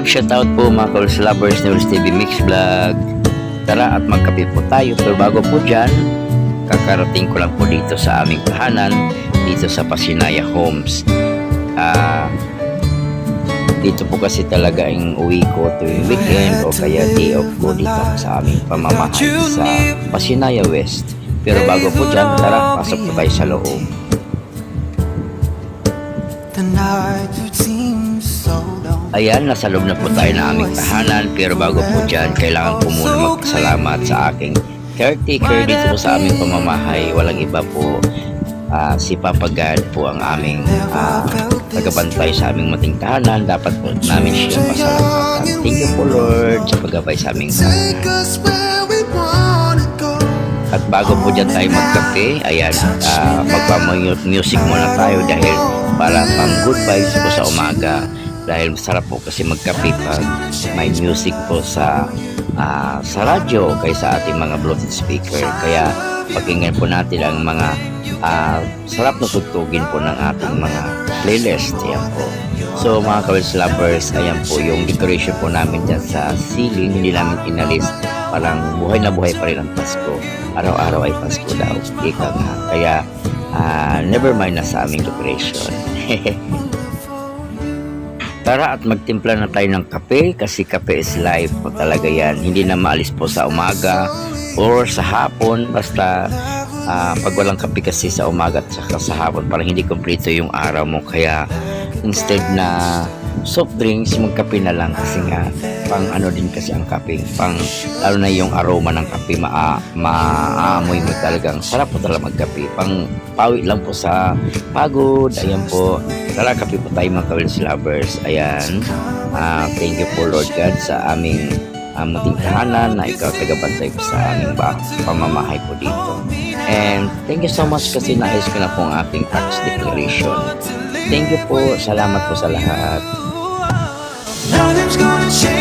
love shoutout po mga Kaul's Lovers ni Ul's TV Mix Vlog. Tara at magkape po tayo. Pero bago po dyan, kakarating ko lang po dito sa aming tahanan, dito sa Pasinaya Homes. Dito po kasi talaga ang uwi ko tuwing weekend o kaya day off ko dito sa aming pamamahay sa Pasinaya West. Pero bago po dyan, tara, pasok po tayo sa loob. Ayan, nasa loob na po tayo na aming tahanan. Pero bago po dyan, kailangan po muna magpasalamat sa aking caretaker dito po sa aming pamamahay. Walang iba po, si Papa God po ang aming tagabantay sa aming mating tahanan. Dapat po namin siya pasalamatan. Thank you po Lord sa paggabay sa aming tahanan. At bago po dyan tayo magkape, ayan, magpa-music muna tayo dahil para pang good vibes po sa umaga. Dahil masarap po kasi magkape pag may music po sa radyo kaysa ating mga Bluetooth speaker. Kaya pakinggan po natin ang mga sarap na tugtugin po ng ating mga playlist. Ayan po. So mga Kaul's Lovers, ayan po yung decoration po namin dyan sa ceiling. Hindi namin inalis. Parang buhay na buhay pa rin ang Pasko. Araw-araw ay Pasko daw. Ika nga. Kaya never mind na sa aming decoration. Tara at magtimpla na tayo ng kape kasi kape is life po talaga yan. Hindi na maalis po sa umaga or sa hapon. Basta pag walang kape kasi sa umaga at saka sa hapon parang hindi kompleto yung araw mo. Kaya instead na soft drinks, magkape na lang kasi nga pang ano din kasi ang kape, pang lalo na yung aroma ng kape, maamoy mo talagang sarap po talaga magkape, pang pawi lang po sa pagod. Ayan po, tara kape po tayo mga Kaul's Lovers. Ayan, thank you po Lord God sa aming mating tahanan na ikaw tagabantay po sa aming pamamahay po dito. And thank you so much kasi naayos ko na po ang aking tax declaration. Thank you po, salamat po sa lahat. Nothing's gonna change.